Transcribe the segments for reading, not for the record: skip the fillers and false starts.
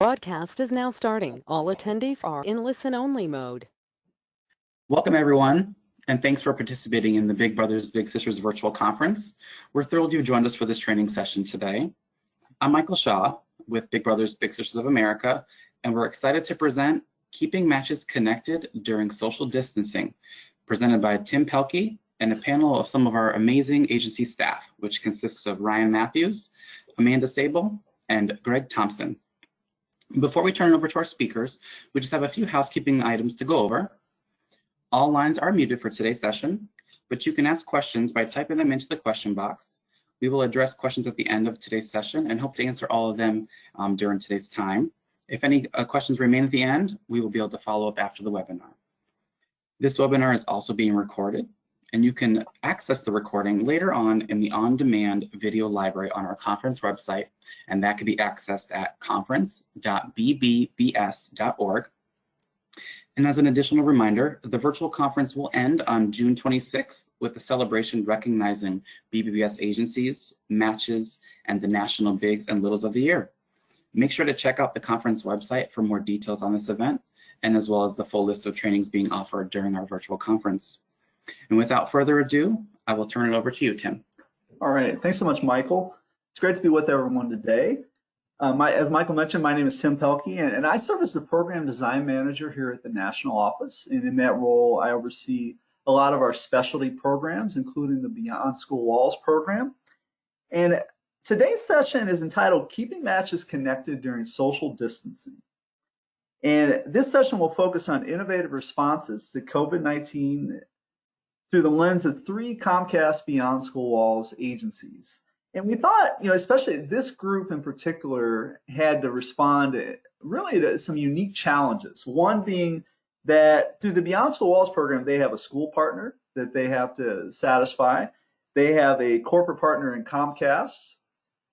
Broadcast is now starting. All attendees are in listen-only mode. Welcome, everyone, and thanks for participating in the Big Brothers Big Sisters virtual conference. We're thrilled you joined us for this training session today. I'm Michael Shaw with Big Brothers Big Sisters of America, and we're excited to present Keeping Matches Connected During Social Distancing, presented by Tim Pelkey and a panel of some of our amazing agency staff, which consists of Ryan Matthews, Amanda Sable, and Greg Thompson. Before we turn it over to our speakers, we just have a few housekeeping items to go over. All lines are muted for today's session, but you can ask questions by typing them into the question box. We will address questions at the end of today's session and hope to answer all of them during today's time. If any questions remain at the end, we will be able to follow up after the webinar. This webinar is also being recorded, and you can access the recording later on in the on-demand video library on our conference website, and that can be accessed at conference.bbbs.org. And as an additional reminder, the virtual conference will end on June 26th with a celebration recognizing BBBS agencies, matches, and the National Bigs and Littles of the Year. Make sure to check out the conference website for more details on this event, and as well as the full list of trainings being offered during our virtual conference. And without further ado, I will turn it over to you, Tim. All right, thanks so much, Michael. It's great to be with everyone today. As Michael mentioned, my name is Tim Pelkey, and I serve as the Program Design Manager here at the National Office. And in that role, I oversee a lot of our specialty programs, including the Beyond School Walls program. And today's session is entitled Keeping Matches Connected During Social Distancing. And this session will focus on innovative responses to COVID-19 through the lens of 3 Comcast Beyond School Walls agencies. And we thought, especially this group in particular had to respond really to some unique challenges. One being that through the Beyond School Walls program, they have a school partner that they have to satisfy. They have a corporate partner in Comcast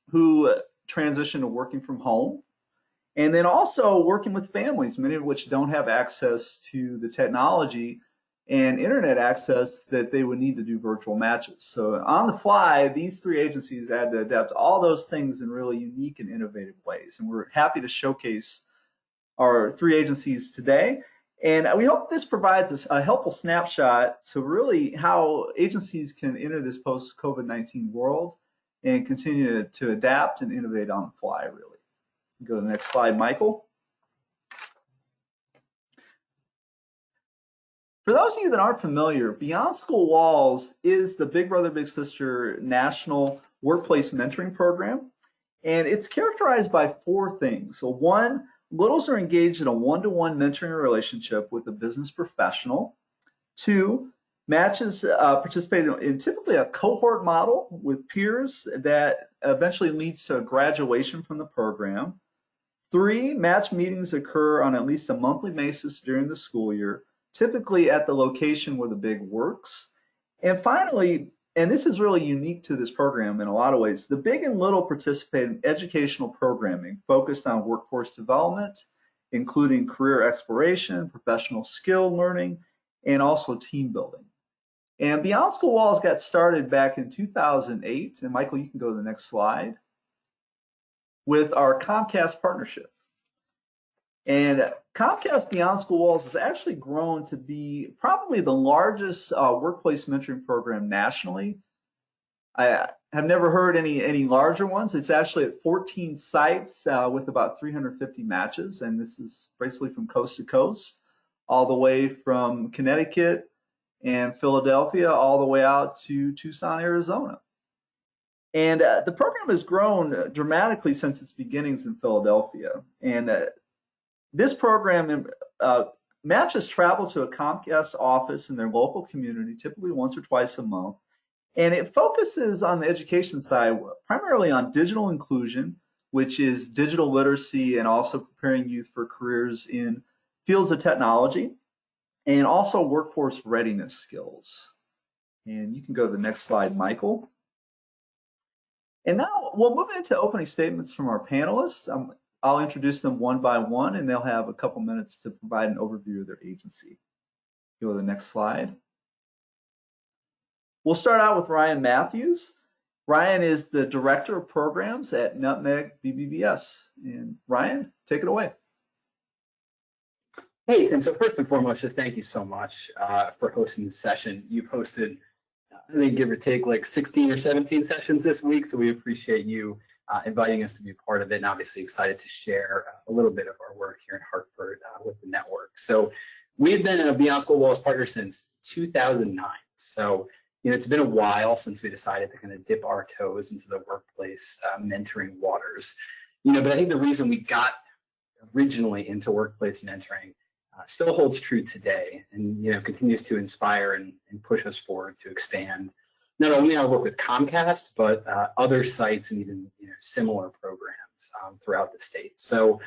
who transitioned to working from home. And then also working with families, many of which don't have access to the technology and internet access that they would need to do virtual matches. So on the fly, these 3 agencies had to adapt all those things in really unique and innovative ways. And we're happy to showcase our 3 agencies today. And we hope this provides us a helpful snapshot to really how agencies can enter this post-COVID-19 world and continue to adapt and innovate on the fly, really. Go to the next slide, Michael. For those of you that aren't familiar, Beyond School Walls is the Big Brother Big Sister National Workplace Mentoring Program, and it's characterized by 4 things. So 1, littles are engaged in a one-to-one mentoring relationship with a business professional. 2, matches participate in typically a cohort model with peers that eventually leads to a graduation from the program. 3, match meetings occur on at least a monthly basis during the school year, typically at the location where the big works. And finally, and this is really unique to this program in a lot of ways, the big and little participate in educational programming focused on workforce development, including career exploration, professional skill learning, and also team building. And Beyond School Walls got started back in 2008, and Michael, you can go to the next slide, with our Comcast partnership. And Comcast Beyond School Walls has actually grown to be probably the largest workplace mentoring program nationally. I have never heard any larger ones. It's actually at 14 sites with about 350 matches, and this is basically from coast to coast, all the way from Connecticut and Philadelphia, all the way out to Tucson, Arizona. And the program has grown dramatically since its beginnings in Philadelphia. And this program matches travel to a Comcast office in their local community, typically once or twice a month. And it focuses on the education side, primarily on digital inclusion, which is digital literacy and also preparing youth for careers in fields of technology, and also workforce readiness skills. And you can go to the next slide, Michael. And now we'll move into opening statements from our panelists. I'll introduce them one by one, and they'll have a couple minutes to provide an overview of their agency. Go to the next slide. We'll start out with Ryan Matthews. Ryan is the Director of Programs at Nutmeg BBBS. And Ryan, take it away. Hey, Tim. So first and foremost, just thank you so much for hosting this session. You've hosted, I think, give or take, like 16 or 17 sessions this week. So we appreciate you inviting us to be part of it, and obviously excited to share a little bit of our work here in Hartford with the network. So we've been a Beyond School Walls partner since 2009. So it's been a while since we decided to kind of dip our toes into the workplace mentoring waters. But I think the reason we got originally into workplace mentoring still holds true today, and continues to inspire and push us forward to expand not only our work with Comcast, but other sites and even similar programs throughout the state. So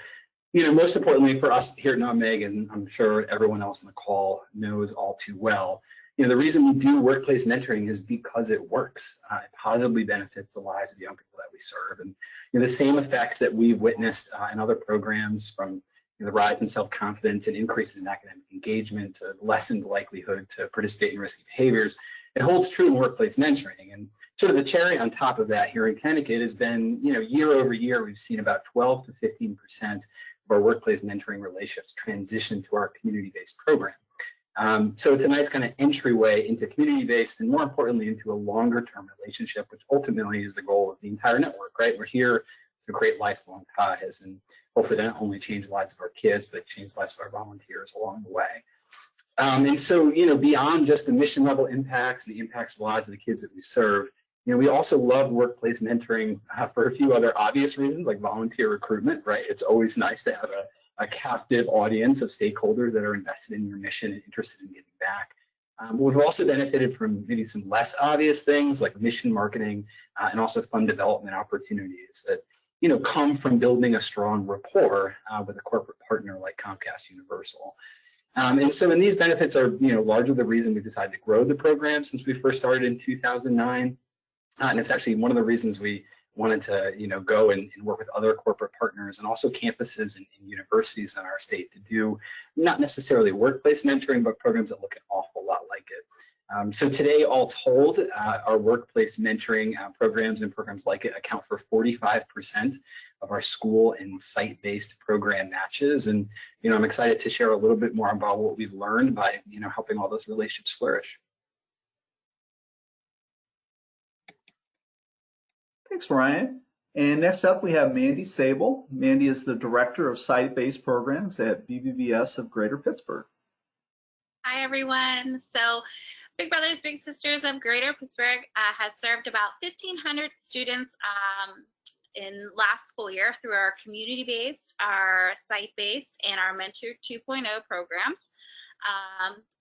most importantly for us here at Nutmeg, and I'm sure everyone else on the call knows all too well, the reason we do workplace mentoring is because it works. It positively benefits the lives of the young people that we serve, and the same effects that we've witnessed in other programs, from the rise in self-confidence and increases in academic engagement to lessened likelihood to participate in risky behaviors, it holds true in workplace mentoring. And sort of the cherry on top of that here in Connecticut has been, year over year, we've seen about 12 to 15% of our workplace mentoring relationships transition to our community-based program. So it's a nice kind of entryway into community-based, and more importantly, into a longer-term relationship, which ultimately is the goal of the entire network, right? We're here to create lifelong ties, and hopefully not only change the lives of our kids, but change the lives of our volunteers along the way. And so, beyond just the mission level impacts and the impacts of the lives of the kids that we serve, we also love workplace mentoring for a few other obvious reasons, like volunteer recruitment, right? It's always nice to have a captive audience of stakeholders that are invested in your mission and interested in giving back. We've also benefited from maybe some less obvious things like mission marketing and also fund development opportunities that come from building a strong rapport with a corporate partner like Comcast Universal. And these benefits are largely the reason we decided to grow the program since we first started in 2009. And it's actually one of the reasons we wanted to go and work with other corporate partners and also campuses and universities in our state to do not necessarily workplace mentoring, but programs that look an awful lot like it. So today, all told, our workplace mentoring programs and programs like it account for 45% of our school and site-based program matches. And I'm excited to share a little bit more about what we've learned by helping all those relationships flourish. Thanks, Ryan. And next up, we have Mandy Sable. Mandy is the Director of Site-Based Programs at BBBS of Greater Pittsburgh. Hi, everyone. So Big Brothers Big Sisters of Greater Pittsburgh has served about 1,500 students in last school year through our community-based, our site-based, and our Mentor 2.0 programs.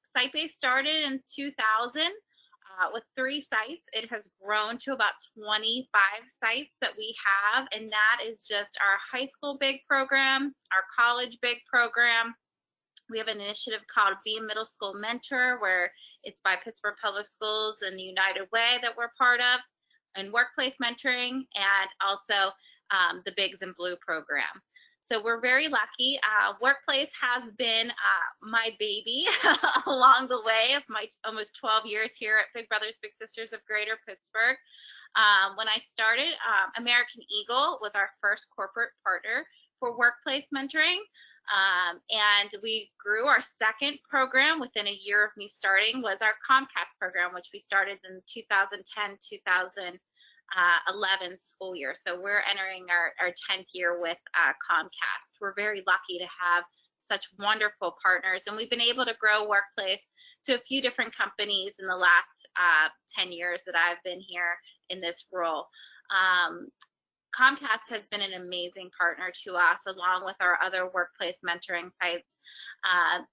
Site-based started in 2000 with 3 sites. It has grown to about 25 sites that we have, and that is just our high school big program, our college big program. We have an initiative called Be a Middle School Mentor, where it's by Pittsburgh Public Schools and the United Way that we're part of, and workplace mentoring, and also the Bigs in Blue program. So we're very lucky. Workplace has been my baby along the way of my almost 12 years here at Big Brothers Big Sisters of Greater Pittsburgh. When I started, American Eagle was our first corporate partner for workplace mentoring. And we grew. Our second program within a year of me starting was our Comcast program, which we started in 2010-2011 school year. So we're entering our 10th year with Comcast. We're very lucky to have such wonderful partners, and we've been able to grow workplace to a few different companies in the last 10 years that I've been here in this role. Comcast has been an amazing partner to us, along with our other workplace mentoring sites.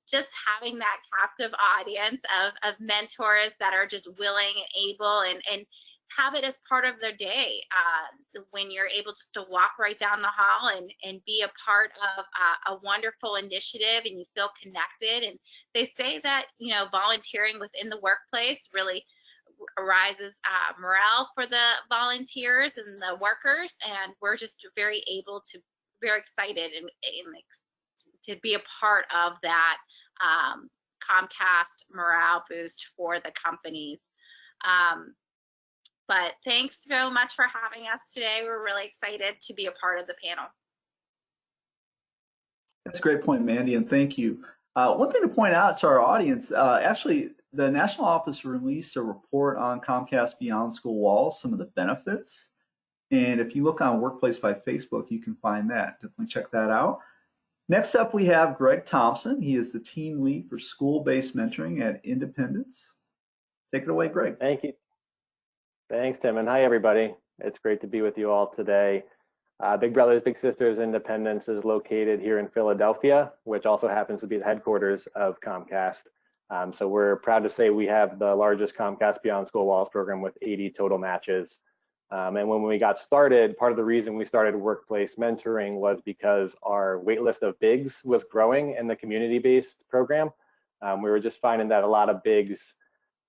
Just having that captive audience of mentors that are just willing, able, and have it as part of their day. When you're able just to walk right down the hall and be a part of a wonderful initiative, and you feel connected. And they say that, volunteering within the workplace really arises morale for the volunteers and the workers, and we're just very excited and to be a part of that Comcast morale boost for the companies. But thanks so much for having us today. We're really excited to be a part of the panel. That's a great point, Mandy, and thank you. One thing to point out to our audience, actually, the National Office released a report on Comcast Beyond School Walls, some of the benefits. And if you look on Workplace by Facebook, you can find that. Definitely check that out. Next up, we have Greg Thompson. He is the team lead for school-based mentoring at Independence. Take it away, Greg. Thank you. Thanks, Tim, and hi, everybody. It's great to be with you all today. Big Brothers Big Sisters Independence is located here in Philadelphia, which also happens to be the headquarters of Comcast. So we're proud to say we have the largest Comcast Beyond School Walls program with 80 total matches. And when we got started, part of the reason we started workplace mentoring was because our waitlist of bigs was growing in the community-based program. We were just finding that a lot of bigs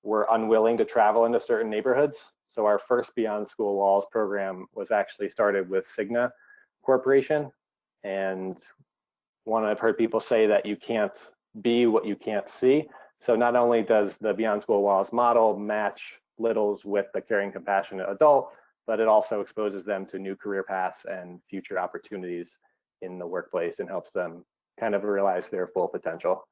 were unwilling to travel into certain neighborhoods. So our first Beyond School Walls program was actually started with Cigna Corporation. And I've heard people say that you can't be what you can't see. So not only does the Beyond School Walls model match littles with the caring, compassionate adult, but it also exposes them to new career paths and future opportunities in the workplace and helps them kind of realize their full potential.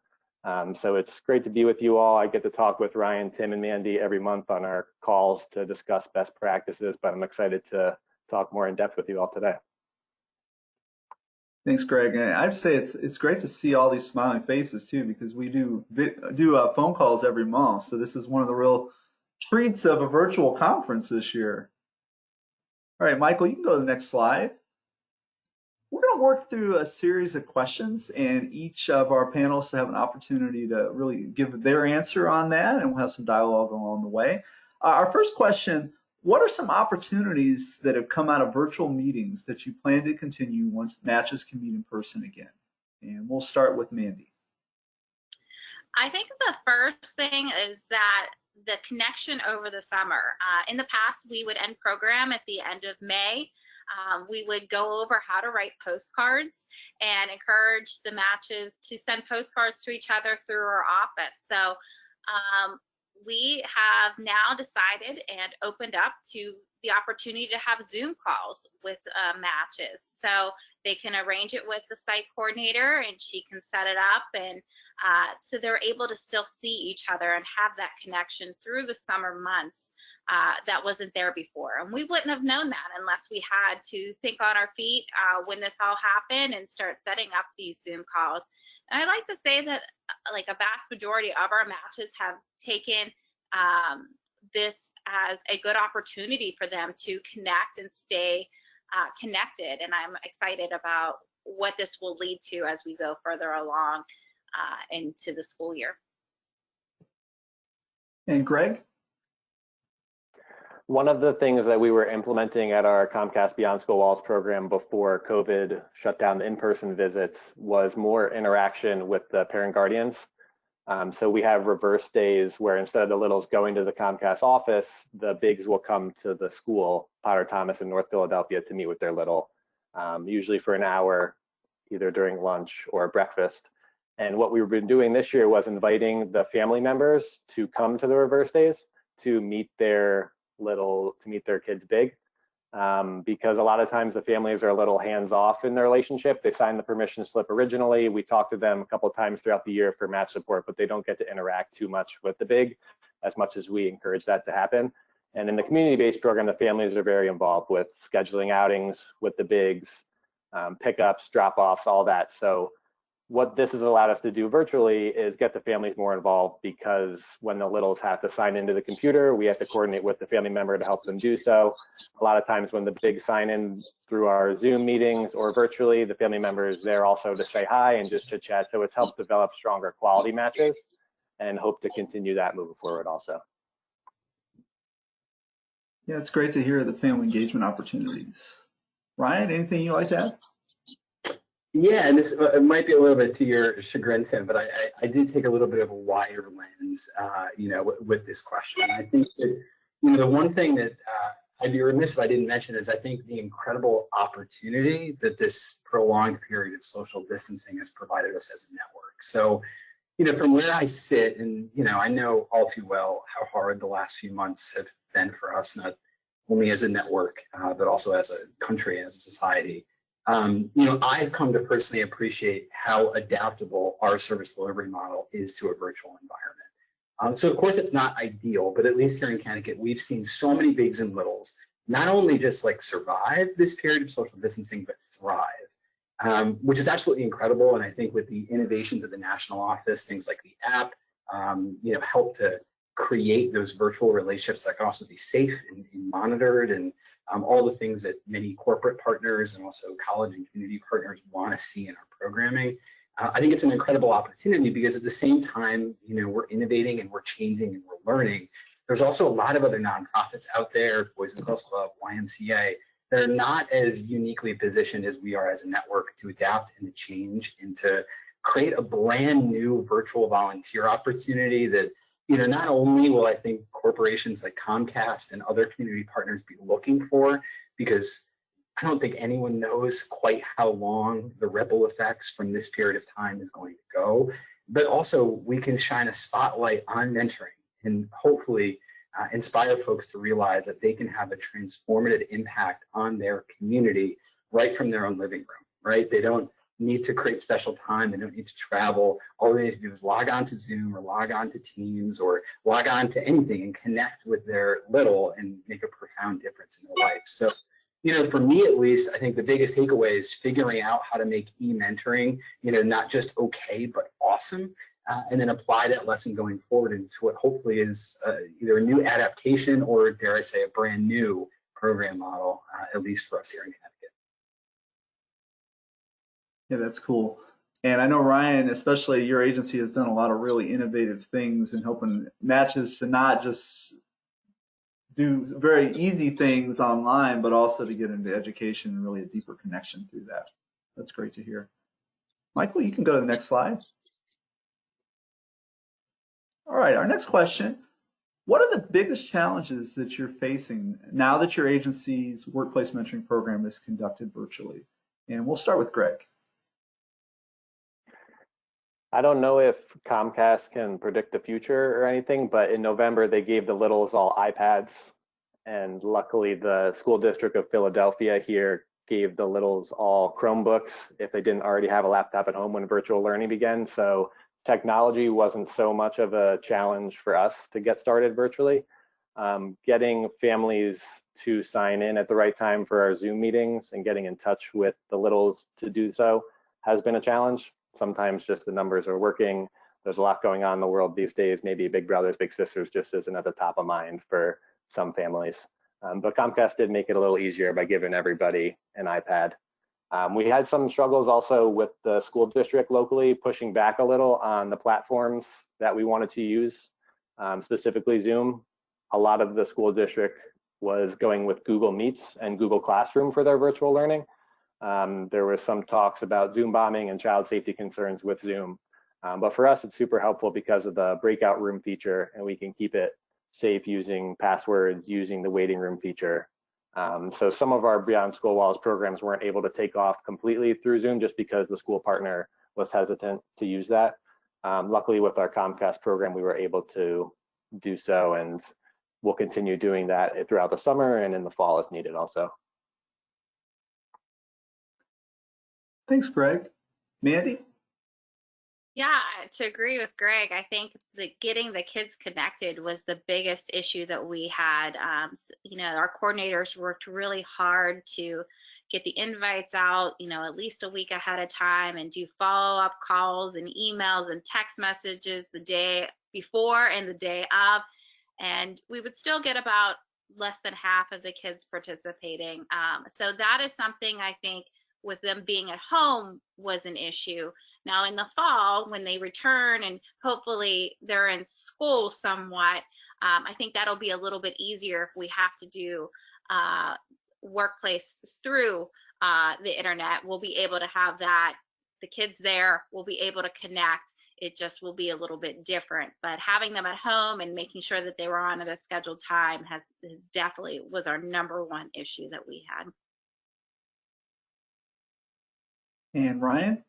So it's great to be with you all. I get to talk with Ryan, Tim, and Mandy every month on our calls to discuss best practices, but I'm excited to talk more in depth with you all today. Thanks, Greg. And I'd say it's great to see all these smiling faces too, because we do phone calls every month. So this is one of the real treats of a virtual conference this year. All right, Michael, you can go to the next slide. We're going to work through a series of questions, and each of our panelists will have an opportunity to really give their answer on that, and we'll have some dialogue along the way. Our first question, what are some opportunities that have come out of virtual meetings that you plan to continue once matches can meet in person again? And we'll start with Mandy. I think the first thing is that the connection over the summer. In the past, we would end program at the end of May. We would go over how to write postcards and encourage the matches to send postcards to each other through our office. So we have now decided and opened up to the opportunity to have Zoom calls with matches. So they can arrange it with the site coordinator and she can set it up, and so they're able to still see each other and have that connection through the summer months that wasn't there before. And we wouldn't have known that unless we had to think on our feet when this all happened and start setting up these Zoom calls. And I'd like to say that like a vast majority of our matches have taken this as a good opportunity for them to connect and stay connected. And I'm excited about what this will lead to as we go further along into the school year. And Greg? One of the things that we were implementing at our Comcast Beyond School Walls program before COVID shut down the in-person visits was more interaction with the parent guardians. So we have reverse days where instead of the littles going to the Comcast office, the bigs will come to the school, Potter Thomas in North Philadelphia, to meet with their little, usually for an hour, either during lunch or breakfast. And what we've been doing this year was inviting the family members to come to the reverse days to meet their kids big, because a lot of times the families are a little hands-off in their relationship. They signed the permission slip originally. We talked to them a couple of times throughout the year for match support, but they don't get to interact too much with the big as much as we encourage that to happen. And in the community-based program, the families are very involved with scheduling outings with the bigs, pickups, drop-offs, all that. So what this has allowed us to do virtually is get the families more involved, because when the littles have to sign into the computer, we have to coordinate with the family member to help them do so. A lot of times when the bigs sign in through our Zoom meetings or virtually, the family member is there also to say hi and just chit chat. So it's helped develop stronger quality matches, and hope to continue that moving forward also. Yeah, it's great to hear the family engagement opportunities. Ryan, anything you'd like to add? Yeah, and this it might be a little bit to your chagrin, Tim, but I did take a little bit of a wider lens, with this question. I think that, the one thing that I'd be remiss if I didn't mention is I think the incredible opportunity that this prolonged period of social distancing has provided us as a network. So, from where I sit, and I know all too well how hard the last few months have been for us, not only as a network, but also as a country, as a society. I've come to personally appreciate how adaptable our service delivery model is to a virtual environment. So of course it's not ideal, but at least here in Connecticut, we've seen so many bigs and littles not only just like survive this period of social distancing, but thrive, which is absolutely incredible. And I think with the innovations of the national office, things like the app, help to create those virtual relationships that can also be safe and monitored, and all the things that many corporate partners and also college and community partners want to see in our programming. I think it's an incredible opportunity because at the same time, we're innovating and we're changing and we're learning. There's also a lot of other nonprofits out there, Boys and Girls Club, YMCA, that are not as uniquely positioned as we are as a network to adapt and to change and to create a brand new virtual volunteer opportunity that, not only will I think corporations like Comcast and other community partners be looking for, because I don't think anyone knows quite how long the ripple effects from this period of time is going to go, but also we can shine a spotlight on mentoring and hopefully inspire folks to realize that they can have a transformative impact on their community right from their own living room, right? They don't need to create special time. They don't need to travel. All they need to do is log on to Zoom or log on to Teams or log on to anything and connect with their little and make a profound difference in their life. So, for me at least, I think the biggest takeaway is figuring out how to make e-mentoring, not just okay, but awesome, and then apply that lesson going forward into what hopefully is either a new adaptation or, dare I say, a brand new program model, at least for us here in Connecticut. Yeah, that's cool. And I know, Ryan, especially your agency has done a lot of really innovative things in helping matches to not just do very easy things online, but also to get into education and really a deeper connection through that. That's great to hear. Michael, you can go to the next slide. All right, our next question. What are the biggest challenges that you're facing now that your agency's workplace mentoring program is conducted virtually? And we'll start with Greg. I don't know if Comcast can predict the future or anything, but in November they gave the littles all iPads, and luckily the school district of Philadelphia here gave the littles all Chromebooks if they didn't already have a laptop at home when virtual learning began. So technology wasn't so much of a challenge for us to get started virtually. Getting families to sign in at the right time for our Zoom meetings and getting in touch with the littles to do so has been a challenge. Sometimes just the numbers are working. There's a lot going on in the world these days. Maybe Big Brothers, Big Sisters just isn't at the top of mind for some families. But Comcast did make it a little easier by giving everybody an iPad. We had some struggles also with the school district locally pushing back a little on the platforms that we wanted to use, specifically Zoom. A lot of the school district was going with Google Meets and Google Classroom for their virtual learning. There were some talks about Zoom bombing and child safety concerns with Zoom. But for us, it's super helpful because of the breakout room feature, and we can keep it safe using passwords, using the waiting room feature. So some of our Beyond School Walls programs weren't able to take off completely through Zoom just because the school partner was hesitant to use that. Luckily with our Comcast program, we were able to do so, and we'll continue doing that throughout the summer and in the fall if needed also. Thanks, Greg. Mandy? Yeah, to agree with Greg, I think that getting the kids connected was the biggest issue that we had. Our coordinators worked really hard to get the invites out, at least a week ahead of time, and do follow-up calls and emails and text messages the day before and the day of. And we would still get about less than half of the kids participating. So that is something I think with them being at home was an issue. Now in the fall, when they return and hopefully they're in school somewhat, I think that'll be a little bit easier if we have to do workplace through the internet. We'll be able to have that, the kids there, we'll be able to connect. It just will be a little bit different, but having them at home and making sure that they were on at a scheduled time definitely was our #1 issue that we had. And Ryan?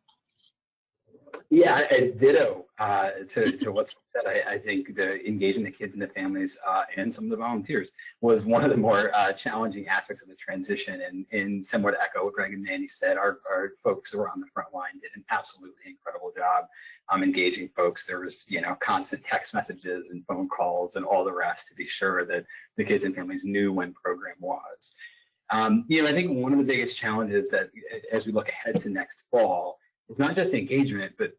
Yeah, ditto to what's said. I think the engaging the kids and the families and some of the volunteers was one of the more challenging aspects of the transition. And similar to echo what Greg and Mandy said, our folks who were on the front line did an absolutely incredible job engaging folks. There was, constant text messages and phone calls and all the rest to be sure that the kids and families knew when program was. I think one of the biggest challenges that as we look ahead to next fall, it's not just engagement, but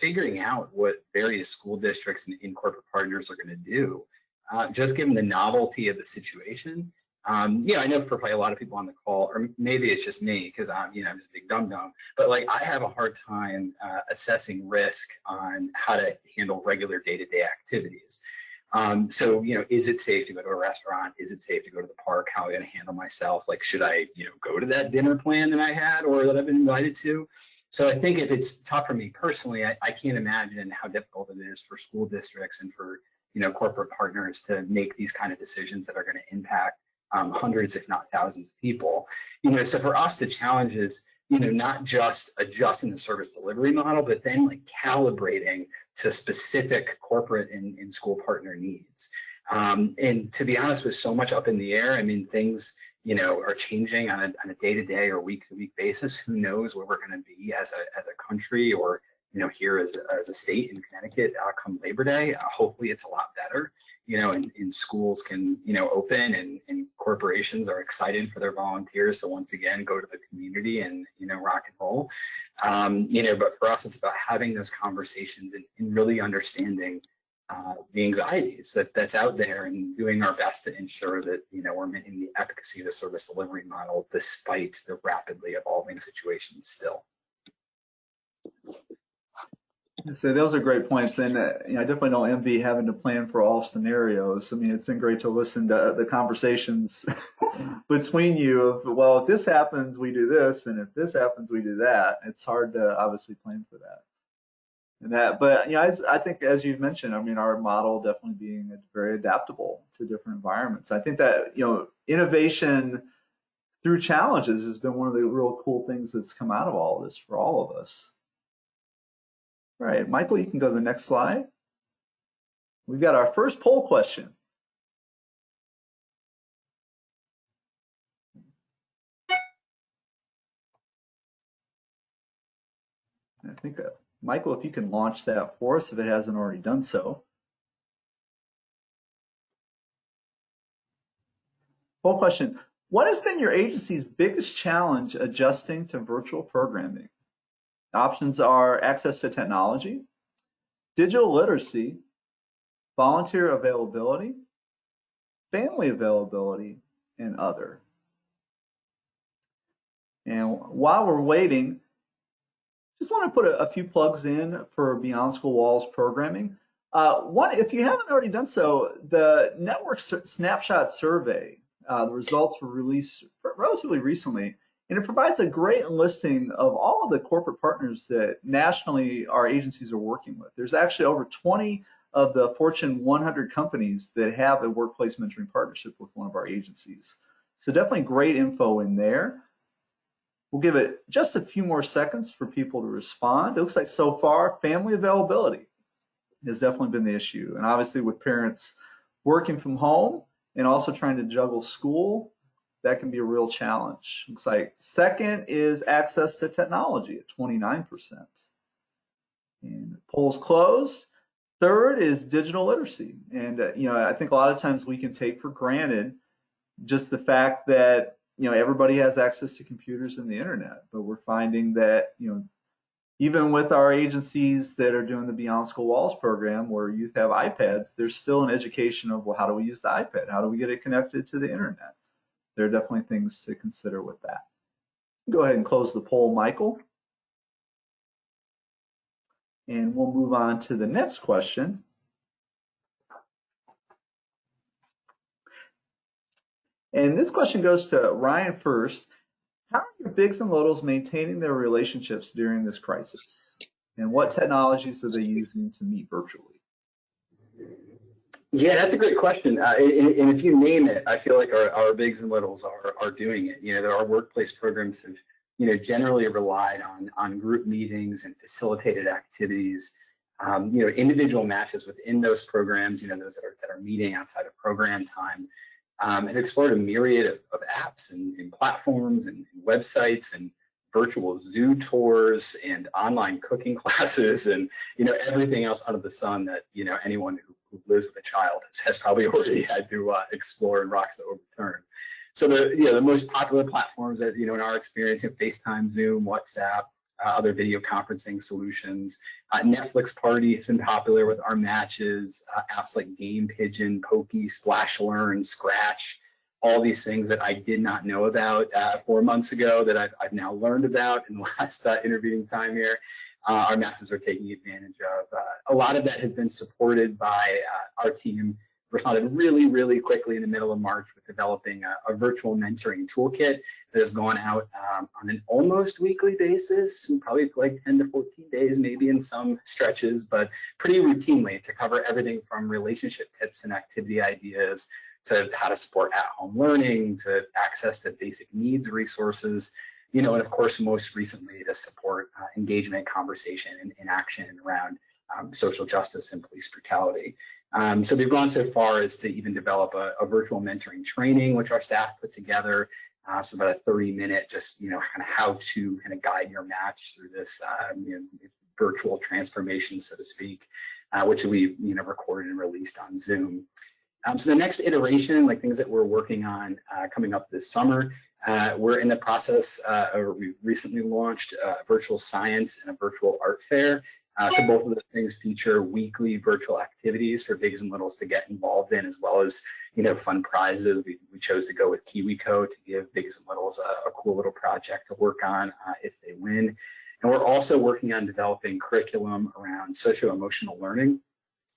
figuring out what various school districts and corporate partners are going to do, just given the novelty of the situation. I know for probably a lot of people on the call, or maybe it's just me because I'm just a big dum-dum, but like I have a hard time assessing risk on how to handle regular day-to-day activities. So, is it safe to go to a restaurant? Is it safe to go to the park? How am I going to handle myself? Like, should I, go to that dinner plan that I had or that I've been invited to? So I think if it's tough for me personally, I can't imagine how difficult it is for school districts and for, corporate partners to make these kind of decisions that are going to impact hundreds, if not thousands of people. So for us, the challenge is, not just adjusting the service delivery model, but then like calibrating to specific corporate and school partner needs. And to be honest, with so much up in the air, I mean, things, are changing on a day-to-day or week-to-week basis. Who knows where we're going to be as a country or, here as a state in Connecticut come Labor Day. Hopefully it's a lot better, and schools can, open and corporations are excited for their volunteers to once again go to the community and, rock and roll. But for us, it's about having those conversations and really understanding the anxieties that's out there and doing our best to ensure that, we're maintaining the efficacy of the service delivery model despite the rapidly evolving situation still. So those are great points, and I definitely don't envy having to plan for all scenarios. I mean, it's been great to listen to the conversations between you of, well, if this happens, we do this, and if this happens, we do that. It's hard to obviously plan for that. But I think as you've mentioned, I mean, our model definitely being very adaptable to different environments. I think that innovation through challenges has been one of the real cool things that's come out of all of this for all of us. All right, Michael, you can go to the next slide. We've got our first poll question. I think, Michael, if you can launch that for us, if it hasn't already done so. Poll question. What has been your agency's biggest challenge adjusting to virtual programming? Options are access to technology, digital literacy, volunteer availability, family availability, and other. And while we're waiting, just want to put a few plugs in for Beyond School Walls programming. One, if you haven't already done so, the Network Snapshot Survey, the results were released relatively recently, and it provides a great listing of all of the corporate partners that nationally our agencies are working with. There's actually over 20 of the Fortune 100 companies that have a workplace mentoring partnership with one of our agencies. So definitely great info in there. We'll give it just a few more seconds for people to respond. It looks like so far family availability has definitely been the issue. And obviously with parents working from home and also trying to juggle school, that can be a real challenge. Looks like second is access to technology at 29%. And polls closed. Third is digital literacy. And I think a lot of times we can take for granted just the fact that everybody has access to computers and the internet, but we're finding that even with our agencies that are doing the Beyond School Walls program where youth have iPads, there's still an education of, well, how do we use the iPad? How do we get it connected to the internet? There are definitely things to consider with that. Go ahead and close the poll, Michael. And we'll move on to the next question. And this question goes to Ryan first. How are your bigs and littles maintaining their relationships during this crisis? And what technologies are they using to meet virtually? Yeah, that's a great question. And if you name it, I feel like our bigs and littles are doing it. Our workplace programs have, generally relied on group meetings and facilitated activities. Individual matches within those programs, those that are meeting outside of program time, have explored a myriad of apps and platforms and websites and virtual zoo tours and online cooking classes and everything else under the sun that anyone who lives with a child has probably already had to explore and rocks to overturn. So the most popular platforms that in our experience, FaceTime, Zoom, WhatsApp, other video conferencing solutions. Netflix Party has been popular with our matches. Apps like Game Pigeon, Pokey, Splash Learn, Scratch, all these things that I did not know about 4 months ago that I've now learned about in the last intervening time here. Our matches are taking advantage of. A lot of that has been supported by our team. Responded really, really quickly in the middle of March with developing a virtual mentoring toolkit that has gone out on an almost weekly basis, probably like 10 to 14 days, maybe in some stretches, but pretty routinely to cover everything from relationship tips and activity ideas to how to support at-home learning, to access to basic needs resources, and of course, most recently to support engagement, conversation, and inaction around social justice and police brutality. So we've gone so far as to even develop a virtual mentoring training, which our staff put together. So about a 30-minute, just kind of how to kind of guide your match through this virtual transformation, so to speak, which we recorded and released on Zoom. So the next iteration, like things that we're working on coming up this summer, we're in the process, or we recently launched virtual science and a virtual art fair. So both of those things feature weekly virtual activities for bigs and littles to get involved in, as well as fun prizes. We chose to go with KiwiCo to give bigs and littles a cool little project to work on if they win. And we're also working on developing curriculum around socio-emotional learning.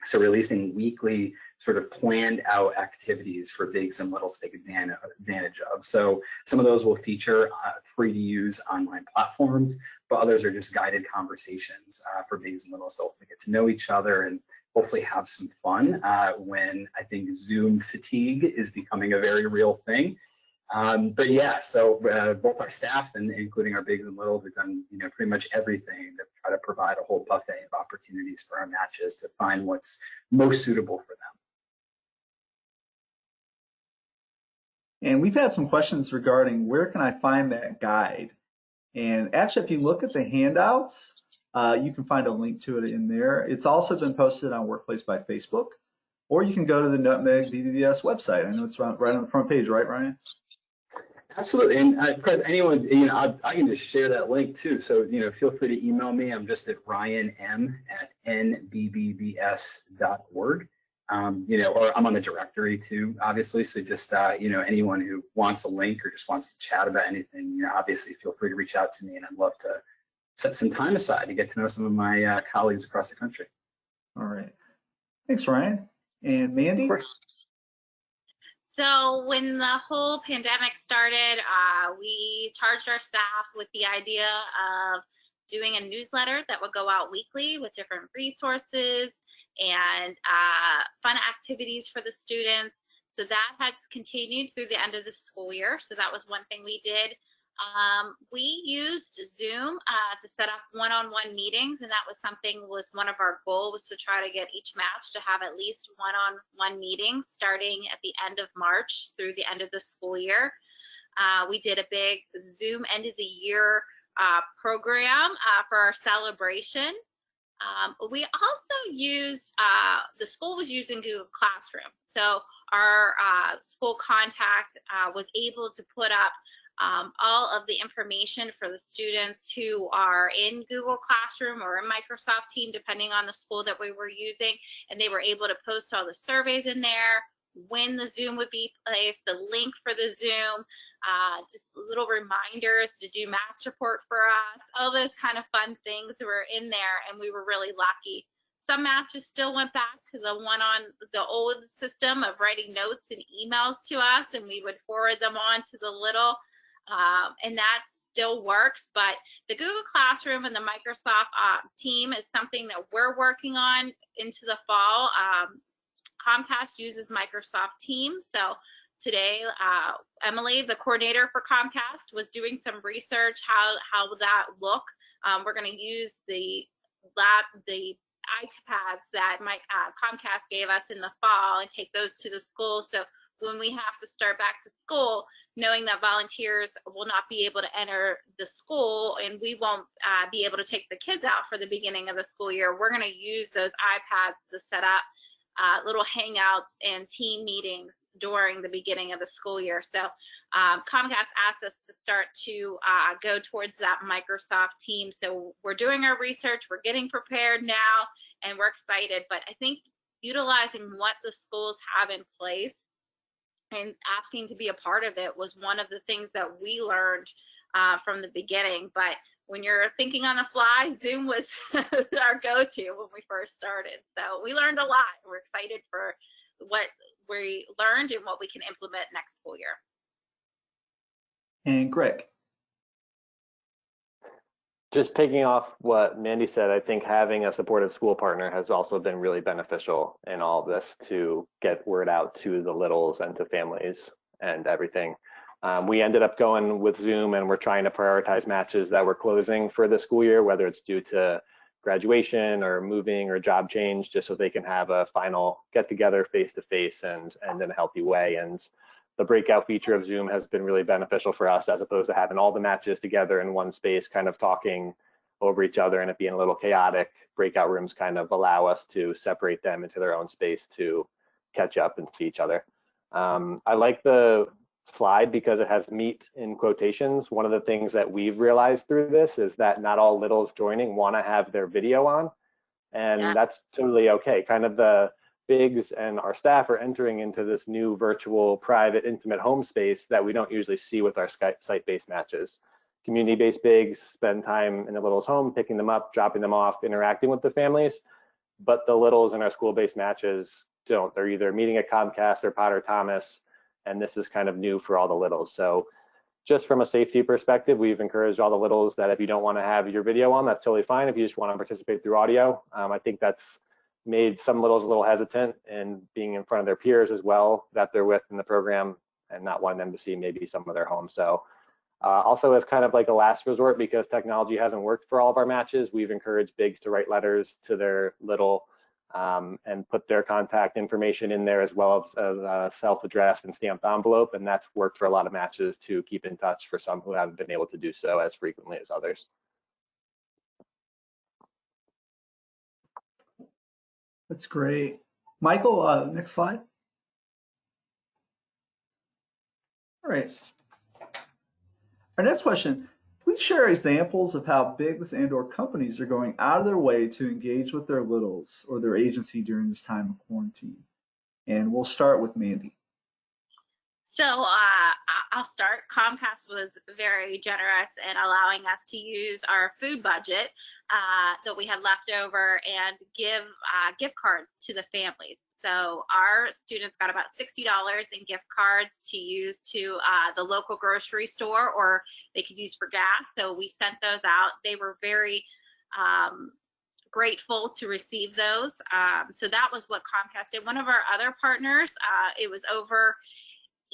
So releasing weekly sort of planned out activities for bigs and littles to take advantage of. So some of those will feature free to use online platforms, but others are just guided conversations for bigs and littles to hopefully get to know each other and hopefully have some fun when I think Zoom fatigue is becoming a very real thing. But yeah, so both our staff and including our bigs and littles have done pretty much everything to try to provide a whole buffet of opportunities for our matches to find what's most suitable for them. And we've had some questions regarding where can I find that guide? And actually, if you look at the handouts, you can find a link to it in there. It's also been posted on Workplace by Facebook, or you can go to the Nutmeg BBBS website. I know it's right on the front page, right, Ryan? Absolutely, and anyone, I can just share that link too. So feel free to email me. I'm just at ryanm@nbbbs.org. Or I'm on the directory too, obviously. So just anyone who wants a link or just wants to chat about anything, obviously feel free to reach out to me, and I'd love to set some time aside to get to know some of my colleagues across the country. All right, thanks, Ryan. And Mandy? Of course. So when the whole pandemic started, we charged our staff with the idea of doing a newsletter that would go out weekly with different resources and fun activities for the students. So that has continued through the end of the school year. So that was one thing we did. We used Zoom to set up one-on-one meetings, and that was one of our goals, to try to get each match to have at least one-on-one meetings starting at the end of March through the end of the school year. We did a big Zoom end of the year program for our celebration. We also used, the school was using Google Classroom. So our school contact was able to put up all of the information for the students who are in Google Classroom or in Microsoft Team, depending on the school that we were using, and they were able to post all the surveys in there, when the Zoom would be placed, the link for the Zoom, just little reminders to do match report for us, all those kind of fun things were in there, and we were really lucky. Some matches still went back to the old system of writing notes and emails to us, and we would forward them on to the little, and that still works. But the Google Classroom and the Microsoft Team is something that we're working on into the fall. Comcast uses Microsoft Teams, so today, Emily, the coordinator for Comcast, was doing some research how will that look. We're going to use the iPads that Comcast gave us in the fall and take those to the school. So when we have to start back to school, knowing that volunteers will not be able to enter the school and we won't be able to take the kids out for the beginning of the school year, we're going to use those iPads to set up little hangouts and team meetings during the beginning of the school year. So Comcast asked us to start to go towards that Microsoft team. So we're doing our research, we're getting prepared now, and we're excited. But I think utilizing what the schools have in place and asking to be a part of it was one of the things that we learned from the beginning. But when you're thinking on the fly, Zoom was our go-to when we first started. So we learned a lot. We're excited for what we learned and what we can implement next school year. And Greg. Just picking off what Mandy said, I think having a supportive school partner has also been really beneficial in all of this to get word out to the littles and to families and everything. We ended up going with Zoom, and we're trying to prioritize matches that we're closing for the school year, whether it's due to graduation or moving or job change, just so they can have a final get together face to face and in a healthy way. And the breakout feature of Zoom has been really beneficial for us, as opposed to having all the matches together in one space, kind of talking over each other and it being a little chaotic. Breakout rooms kind of allow us to separate them into their own space to catch up and see each other. I like the slide because it has meet in quotations. One of the things that we've realized through this is that not all littles joining want to have their video on, and that's totally okay. Kind of the bigs and our staff are entering into this new virtual, private, intimate home space that we don't usually see with our site-based matches. Community-based bigs spend time in the littles' home, picking them up, dropping them off, interacting with the families, but the littles in our school-based matches don't. They're either meeting at Comcast or Potter Thomas, and this is kind of new for all the littles. So just from a safety perspective, we've encouraged all the littles that if you don't want to have your video on, that's totally fine. If you just want to participate through audio, I think that's made some littles a little hesitant in being in front of their peers as well that they're with in the program and not wanting them to see maybe some of their home. So also as kind of like a last resort, because technology hasn't worked for all of our matches, we've encouraged bigs to write letters to their little and put their contact information in there, as well as a self-addressed and stamped envelope. And that's worked for a lot of matches to keep in touch for some who haven't been able to do so as frequently as others. That's great. Michael, next slide. All right. Our next question, please share examples of how bigs and/or companies are going out of their way to engage with their littles or their agency during this time of quarantine. And we'll start with Mandy. So I'll start. Comcast was very generous in allowing us to use our food budget that we had left over and give gift cards to the families. So our students got about $60 in gift cards to use to the local grocery store, or they could use for gas. So we sent those out. They were very grateful to receive those. So that was what Comcast did. One of our other partners, it was over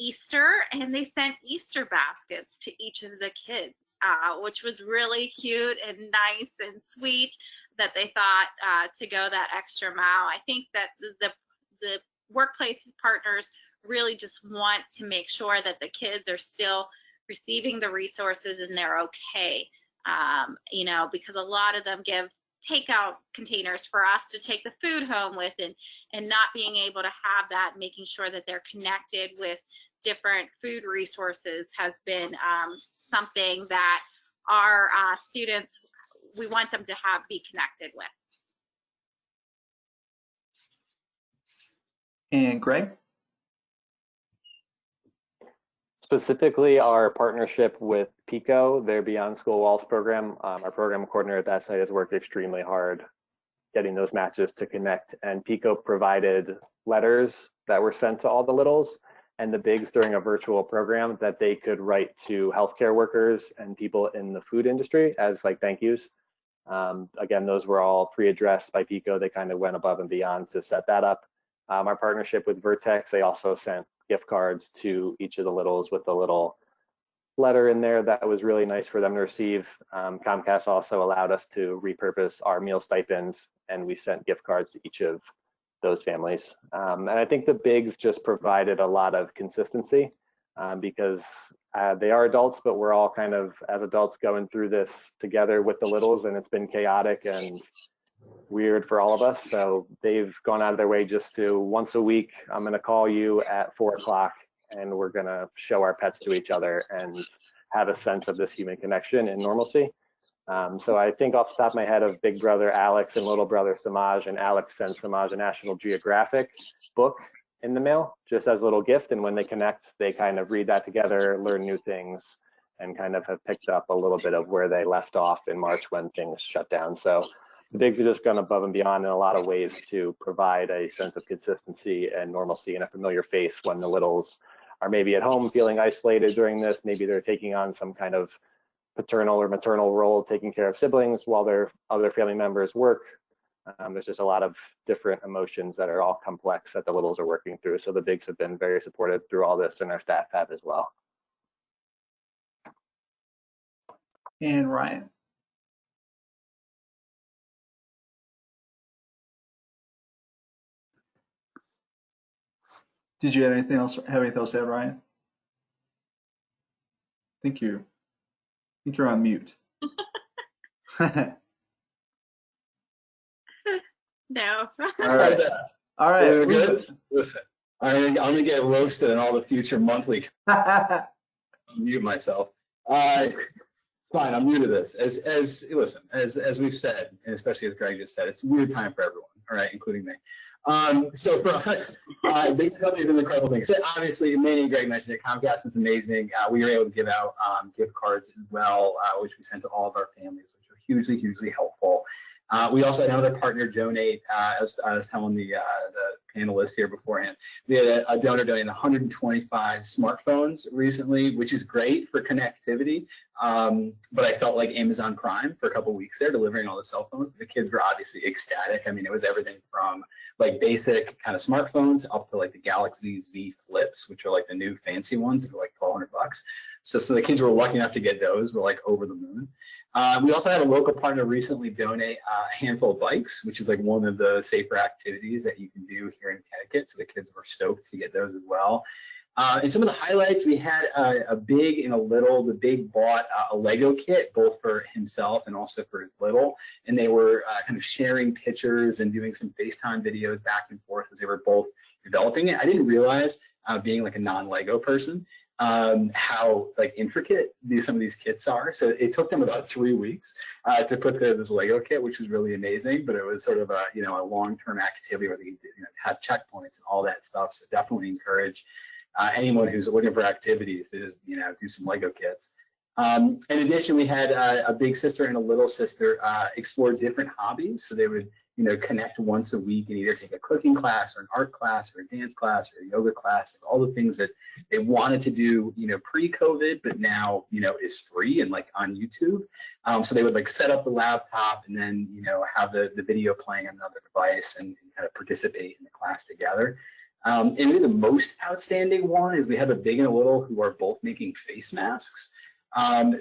Easter, and they sent Easter baskets to each of the kids, which was really cute and nice and sweet that they thought to go that extra mile. I think that the workplace partners really just want to make sure that the kids are still receiving the resources and they're okay, you know, because a lot of them give takeout containers for us to take the food home with, and not being able to have that, making sure that they're connected with different food resources has been something that our students, we want them to be connected with. And Greg? Specifically, our partnership with PICO, their Beyond School Walls program, our program coordinator at that site has worked extremely hard getting those matches to connect, and PICO provided letters that were sent to all the littles and the bigs during a virtual program that they could write to healthcare workers and people in the food industry as like thank yous. Again, those were all pre-addressed by PICO. They kind of went above and beyond to set that up. Our partnership with Vertex, they also sent gift cards to each of the littles with a little letter in there that was really nice for them to receive. Comcast also allowed us to repurpose our meal stipend, and we sent gift cards to each of those families. And I think the bigs just provided a lot of consistency because they are adults, but we're all kind of, as adults, going through this together with the littles, and it's been chaotic and weird for all of us. So they've gone out of their way just to, once a week, I'm going to call you at 4 o'clock and we're going to show our pets to each other and have a sense of this human connection and normalcy. So I think off the top of my head of big brother Alex and little brother Samaj, and Alex sent Samaj a National Geographic book in the mail just as a little gift, and when they connect, they kind of read that together, learn new things, and kind of have picked up a little bit of where they left off in March when things shut down. So the bigs are just gone above and beyond in a lot of ways to provide a sense of consistency and normalcy and a familiar face when the littles are maybe at home feeling isolated during this. Maybe they're taking on some kind of paternal or maternal role, taking care of siblings while their other family members work. There's just a lot of different emotions that are all complex that the littles are working through. So the bigs have been very supportive through all this, and our staff have as well. And Ryan. Did you have anything else to add, Ryan? I think you're on mute. No. All right. All right. We're good. Listen, I'm gonna get roasted in all the future monthly. Mute myself. Fine, I'm new to this. As we've said, and especially as Greg just said, it's a weird time for everyone. All right, including me. So for us, Big Brother is an incredible thing. So obviously, Manny and Greg mentioned it. Comcast is amazing. We were able to give out gift cards as well, which we sent to all of our families, which were hugely, hugely helpful. We also had another partner donate, as I was telling the panelists here beforehand, we had a donor donate 125 smartphones recently, which is great for connectivity. But I felt like Amazon Prime for a couple weeks there, delivering all the cell phones. The kids were obviously ecstatic. I mean, it was everything from like basic kind of smartphones up to like the Galaxy Z Flips, which are like the new fancy ones for like $1,200. So the kids were lucky enough to get those. We're like over the moon. We also had a local partner recently donate a handful of bikes, which is like one of the safer activities that you can do here in Connecticut. So the kids were stoked to get those as well. And some of the highlights, we had a big and a little. The big bought a Lego kit, both for himself and also for his little. And they were kind of sharing pictures and doing some FaceTime videos back and forth as they were both developing it. I didn't realize, being like a non-Lego person, how like intricate some of these kits are. So it took them about 3 weeks to put this Lego kit, which was really amazing. But it was sort of a a long-term activity where they have checkpoints and all that stuff. So definitely encourage anyone who's looking for activities to just do some Lego kits. In addition, we had a big sister and a little sister explore different hobbies. So they would connect once a week and either take a cooking class or an art class or a dance class or a yoga class, and all the things that they wanted to do, pre-COVID, but now, is free and like on YouTube. So they would like set up the laptop and then, have the video playing on another device and kind of participate in the class together. And maybe the most outstanding one is we have a big and a little who are both making face masks.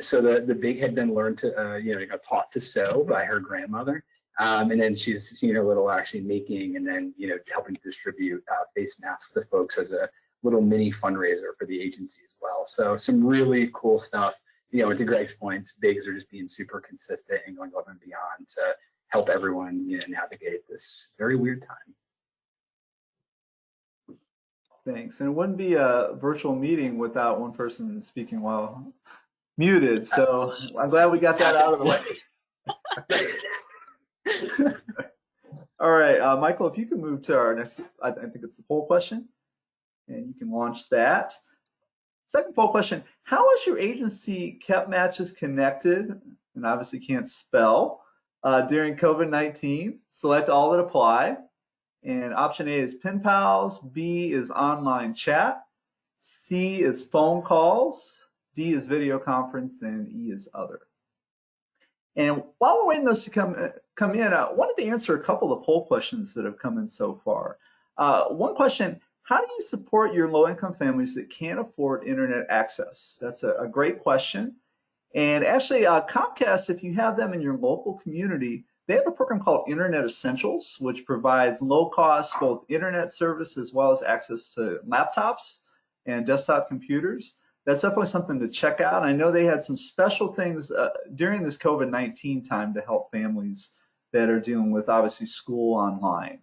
So the big had been learned to, taught to sew by her grandmother. And then she's seen her little actually making and then, helping to distribute face masks to folks as a little mini fundraiser for the agency as well. So some really cool stuff. And to Greg's points, bigs are just being super consistent and going above and beyond to help everyone, navigate this very weird time. Thanks. And it wouldn't be a virtual meeting without one person speaking while muted. So I'm glad we got that out of the way. All right, Michael, if you can move to our next, I think it's the poll question, and you can launch that. Second poll question, how has your agency kept matches connected, and obviously can't spell, during COVID-19? Select all that apply. And option A is pen pals, B is online chat, C is phone calls, D is video conference, and E is other. And while we're waiting those to come in, I wanted to answer a couple of poll questions that have come in so far. One question, how do you support your low-income families that can't afford internet access? That's a great question. And actually, Comcast, if you have them in your local community, they have a program called Internet Essentials, which provides low-cost both internet service as well as access to laptops and desktop computers. That's definitely something to check out. I know they had some special things during this COVID-19 time to help families that are dealing with obviously school online.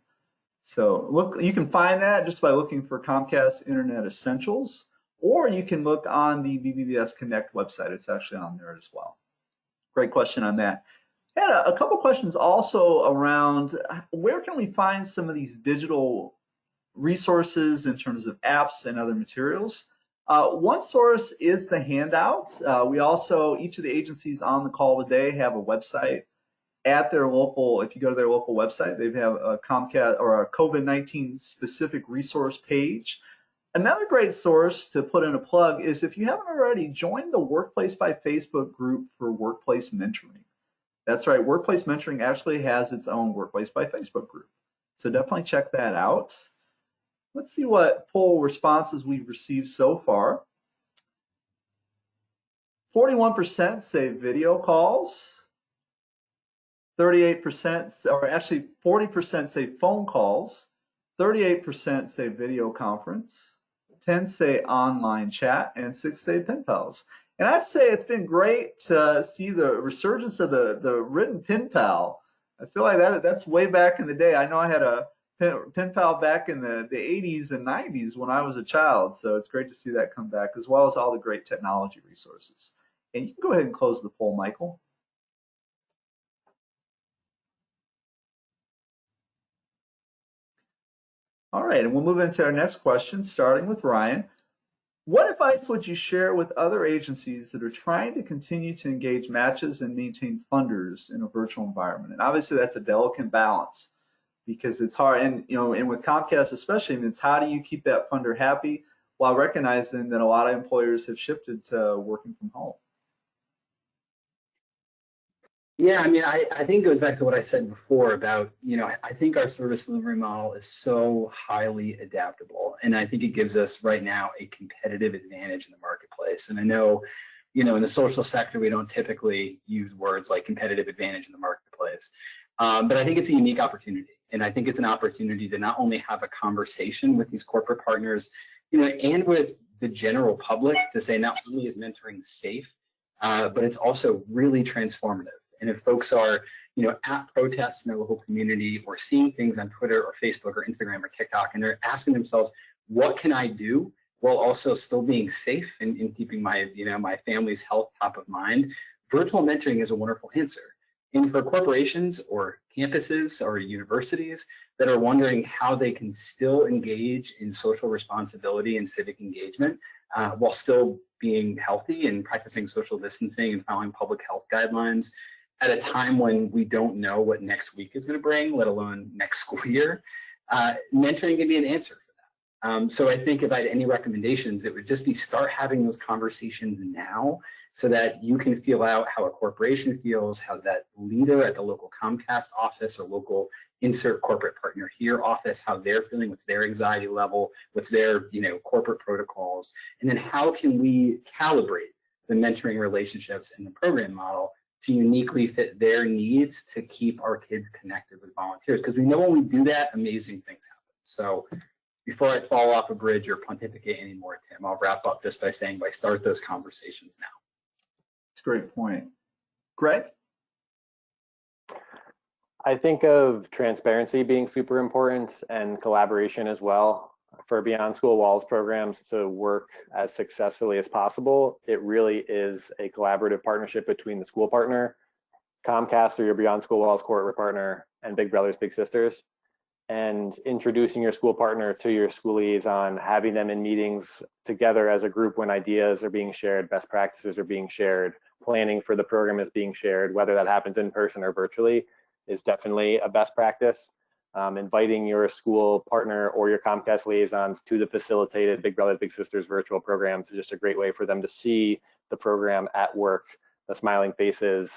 So look, you can find that just by looking for Comcast Internet Essentials, or you can look on the BBBS Connect website. It's actually on there as well. Great question on that. I had a couple questions also around where can we find some of these digital resources in terms of apps and other materials. One source is the handout. We also, each of the agencies on the call today have a website at their local. If you go to their local website, they have a Comcast or a COVID-19 specific resource page. Another great source to put in a plug is if you haven't already, join the Workplace by Facebook group for workplace mentoring. That's right, Workplace Mentoring actually has its own Workplace by Facebook group. So definitely check that out. Let's see what poll responses we've received so far. 41% say video calls. 38%, or actually 40% say phone calls. 38% say video conference. 10 say online chat, and 6 say pen pals. And I'd say it's been great to see the resurgence of the written pen pal. I feel like that's way back in the day. I know I had a pen pal back in the 80s and 90s when I was a child, so it's great to see that come back, as well as all the great technology resources. And you can go ahead and close the poll, Michael. All right, and we'll move into our next question, starting with Ryan. What advice would you share with other agencies that are trying to continue to engage matches and maintain funders in a virtual environment? And obviously that's a delicate balance because it's hard, and and with Comcast especially, it's how do you keep that funder happy while recognizing that a lot of employers have shifted to working from home? Yeah, I mean, I think it goes back to what I said before about, I think our service delivery model is so highly adaptable. And I think it gives us right now a competitive advantage in the marketplace. And I know, in the social sector, we don't typically use words like competitive advantage in the marketplace. But I think it's a unique opportunity. And I think it's an opportunity to not only have a conversation with these corporate partners, and with the general public to say not only is mentoring safe, but it's also really transformative. And if folks are, at protests in their local community or seeing things on Twitter or Facebook or Instagram or TikTok, and they're asking themselves, what can I do while also still being safe and keeping my, my family's health top of mind? Virtual mentoring is a wonderful answer. And for corporations or campuses or universities that are wondering how they can still engage in social responsibility and civic engagement while still being healthy and practicing social distancing and following public health guidelines, at a time when we don't know what next week is going to bring, let alone next school year, mentoring can be an answer for that. So I think if I had any recommendations, it would just be start having those conversations now so that you can feel out how a corporation feels, how's that leader at the local Comcast office or local insert corporate partner here office, how they're feeling, what's their anxiety level, what's their corporate protocols, and then how can we calibrate the mentoring relationships and the program model to uniquely fit their needs to keep our kids connected with volunteers. Because we know when we do that, amazing things happen. So before I fall off a bridge or pontificate anymore, Tim, I'll wrap up just by saying, start those conversations now. That's a great point. Greg? I think of transparency being super important and collaboration as well. For Beyond School Walls programs to work as successfully as possible, it really is a collaborative partnership between the school partner, Comcast or your Beyond School Walls corporate partner, and Big Brothers Big Sisters. And introducing your school partner to your school liaison, having them in meetings together as a group when ideas are being shared, best practices are being shared, planning for the program is being shared, whether that happens in person or virtually, is definitely a best practice. Inviting your school partner or your Comcast liaisons to the facilitated Big Brothers Big Sisters virtual programs is just a great way for them to see the program at work, the smiling faces.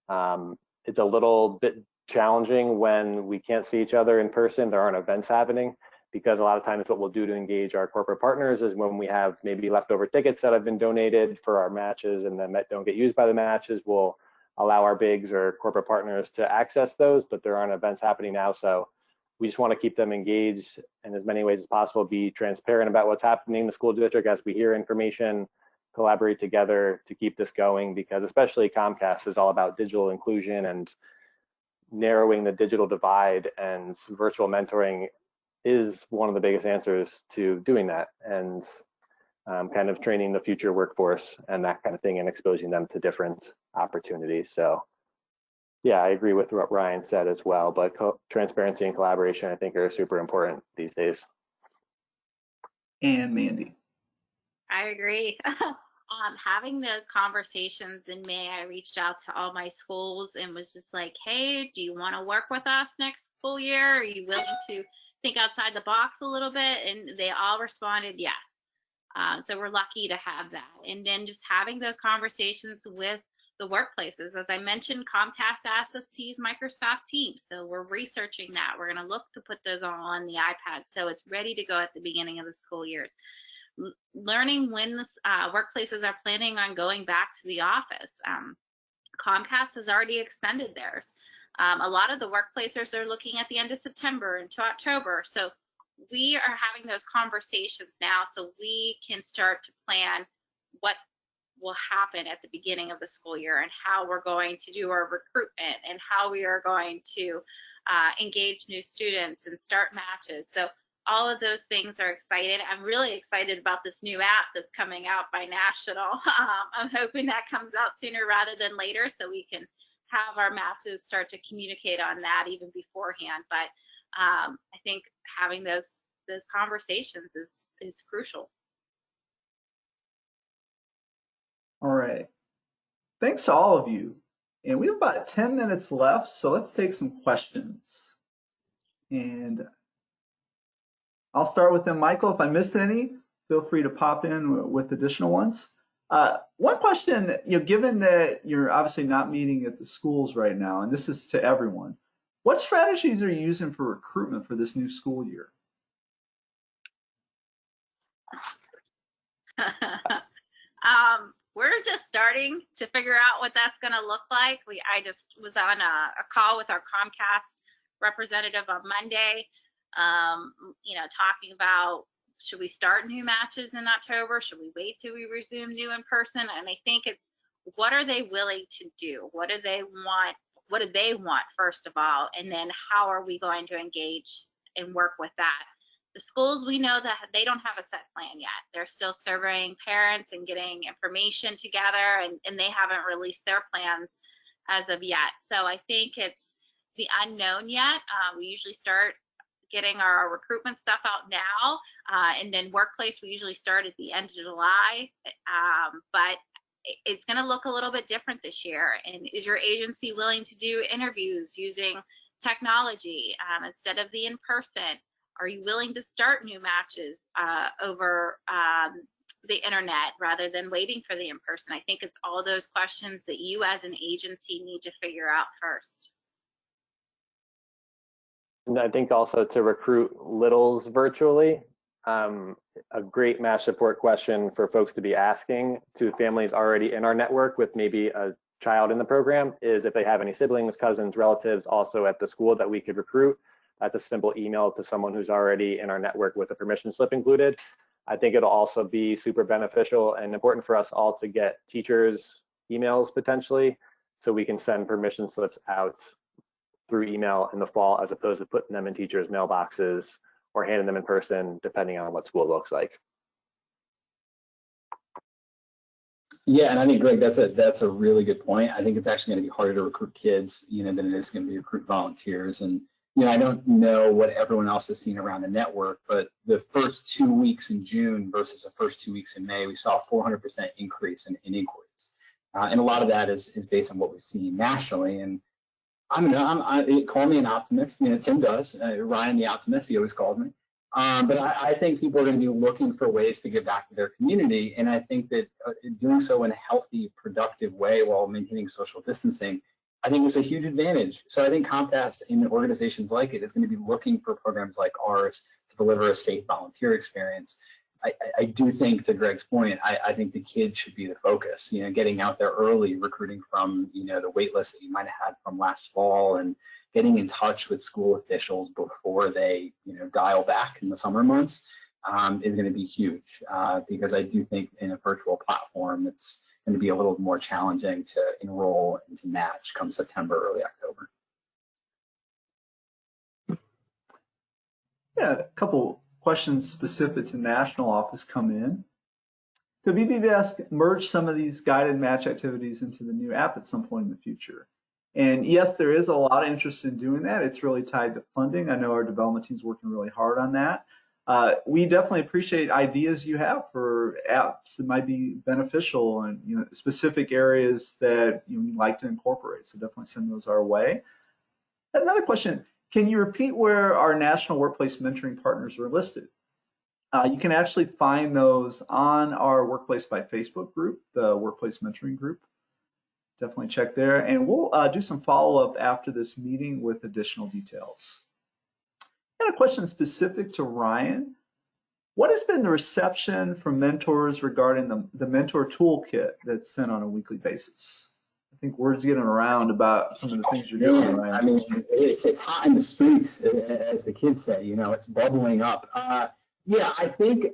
It's a little bit challenging when we can't see each other in person, there aren't events happening. because a lot of times what we'll do to engage our corporate partners is when we have maybe leftover tickets that have been donated for our matches and then that don't get used by the matches, we'll allow our bigs or corporate partners to access those, but there aren't events happening now. So we just want to keep them engaged in as many ways as possible, be transparent about what's happening in the school district as we hear information, collaborate together to keep this going, because especially Comcast is all about digital inclusion and narrowing the digital divide, and virtual mentoring is one of the biggest answers to doing that, and kind of training the future workforce and that kind of thing and exposing them to different opportunities. So yeah, I agree with what Ryan said as well, but transparency and collaboration I think are super important these days. And Mandy. I agree. Having those conversations in May, I reached out to all my schools and was just like, hey, do you want to work with us next school year? Are you willing to think outside the box a little bit? And they all responded yes. So we're lucky to have that. And then just having those conversations with the workplaces. As I mentioned, Comcast asked us to use Microsoft Teams. So we're researching that. We're going to look to put those all on the iPad. So it's ready to go at the beginning of the school years. Learning when the workplaces are planning on going back to the office. Comcast has already extended theirs. A lot of the workplaces are looking at the end of September into October. So we are having those conversations now so we can start to plan what will happen at the beginning of the school year and how we're going to do our recruitment and how we are going to engage new students and start matches. So all of those things are excited. I'm really excited about this new app that's coming out by National. I'm hoping that comes out sooner rather than later so we can have our matches start to communicate on that even beforehand. But I think having those conversations is crucial. All right. Thanks to all of you. And we have about 10 minutes left, so let's take some questions. And I'll start with them. Michael, if I missed any, feel free to pop in with additional ones. One question, given that you're obviously not meeting at the schools right now, and this is to everyone, what strategies are you using for recruitment for this new school year? We're just starting to figure out what that's going to look like. I just was on a call with our Comcast representative on Monday, talking about, should we start new matches in October? Should we wait till we resume new in person? And I think it's, what are they willing to do? What do they want? What do they want, first of all? And then how are we going to engage and work with that? The schools, we know that they don't have a set plan yet. They're still surveying parents and getting information together, and they haven't released their plans as of yet. So I think it's the unknown yet. We usually start getting our recruitment stuff out now, and then workplace, we usually start at the end of July, but it's going to look a little bit different this year. And is your agency willing to do interviews using technology instead of the in-person? Are you willing to start new matches over the internet rather than waiting for the in-person? I think it's all those questions that you as an agency need to figure out first. And I think also to recruit littles virtually, a great match support question for folks to be asking to families already in our network with maybe a child in the program is if they have any siblings, cousins, relatives also at the school that we could recruit. That's a simple email to someone who's already in our network with a permission slip included. I think it'll also be super beneficial and important for us all to get teachers' emails potentially, so we can send permission slips out through email in the fall as opposed to putting them in teachers' mailboxes or handing them in person, depending on what school looks like. Yeah, and I think, Greg, that's a really good point. I think it's actually going to be harder to recruit kids, than it is going to be recruit volunteers. And I don't know what everyone else has seen around the network, but the first 2 weeks in June versus the first 2 weeks in May, we saw a 400% increase in inquiries. And a lot of that is based on what we've seen nationally. And call me an optimist. Tim does. Ryan, the optimist, he always called me. But I think people are going to be looking for ways to give back to their community. And I think that doing so in a healthy, productive way while maintaining social distancing I think it's a huge advantage. So I think Comcast and organizations like it is going to be looking for programs like ours to deliver a safe volunteer experience. I do think, to Greg's point, I think the kids should be the focus. You know, getting out there early, recruiting from, you know, the wait list that you might have had from last fall, and getting in touch with school officials before they, you know, dial back in the summer months is going to be huge, because I do think in a virtual platform, it's going to be a little more challenging to enroll and to match come September, early October. Yeah, a couple questions specific to national office come in. Could BBVS merge some of these guided match activities into the new app at some point in the future? And yes, there is a lot of interest in doing that. It's really tied to funding. I know our development team's working really hard on that. We definitely appreciate ideas you have for apps that might be beneficial and, you know, specific areas that you'd like to incorporate. So definitely send those our way. Another question, can you repeat where our national workplace mentoring partners are listed? You can actually find those on our Workplace by Facebook group, the Workplace Mentoring Group. Definitely check there, and we'll do some follow-up after this meeting with additional details. And a question specific to Ryan. What has been the reception from mentors regarding the mentor toolkit that's sent on a weekly basis? I think word's getting around about some of the things you're doing, Ryan. I mean, it's hot in the streets, as the kids say. You know, it's bubbling up. Yeah, I think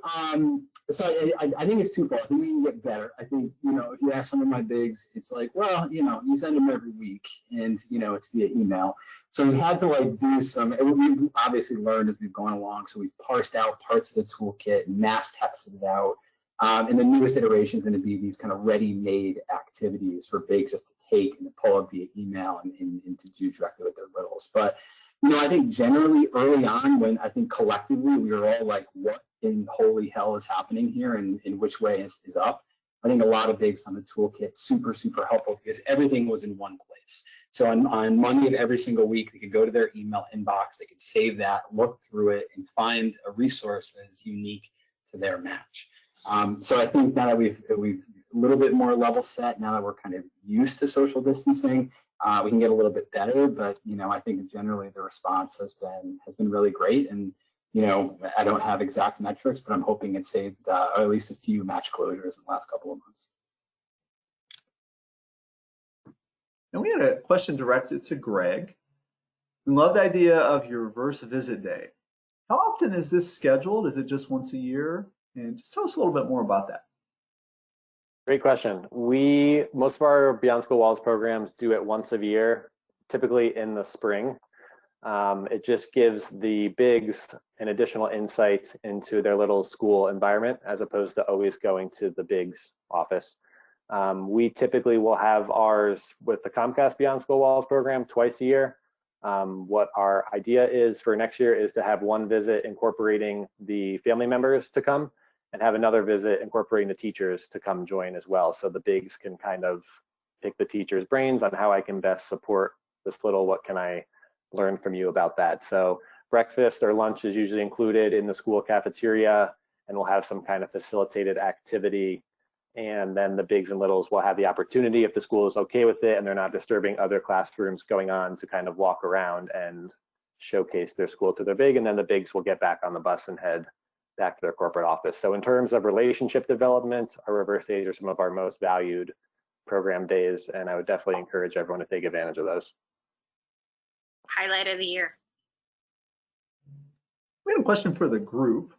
so. I think it's twofold. I think we can get better. I think, you know, if you ask some of my bigs, it's like, well, you know, you send them every week, and, you know, it's via email. So we had to like do some. We've obviously learned as we've gone along. So we've parsed out parts of the toolkit, mass tested it out. And the newest iteration is going to be these kind of ready-made activities for bigs just to take and to pull up via email and to do directly with their littles. But, you know, I think generally early on, when I think collectively we were all like, what in holy hell is happening here, and in which way is up? I think a lot of bigs on the toolkit, super, super helpful, because everything was in one place. So on Monday of every single week, they could go to their email inbox, they could save that, look through it, and find a resource that is unique to their match. So I think now that we've a little bit more level set, now that we're kind of used to social distancing, we can get a little bit better. But, you know, I think generally the response has been really great. And, you know, I don't have exact metrics, but I'm hoping it saved or at least a few match closures in the last couple of months. And we had a question directed to Greg. We love the idea of your reverse visit day. How often is this scheduled? Is it just once a year? And just tell us a little bit more about that. Great question. Most of our Beyond School Walls programs do it once a year, typically in the spring. It just gives the bigs an additional insight into their little school environment, as opposed to always going to the bigs office. We typically will have ours with the Comcast Beyond School Walls program twice a year. What our idea is for next year is to have one visit incorporating the family members to come, and have another visit incorporating the teachers to come join as well. So the bigs can kind of pick the teacher's brains on how I can best support this little, what can I learn from you about that? So breakfast or lunch is usually included in the school cafeteria, and we'll have some kind of facilitated activity. And then the bigs and littles will have the opportunity, if the school is okay with it and they're not disturbing other classrooms going on, to kind of walk around and showcase their school to their big, and then the bigs will get back on the bus and head back to their corporate office. So in terms of relationship development, our reverse days are some of our most valued program days, and I would definitely encourage everyone to take advantage of those. Highlight of the year. We have a question for the group.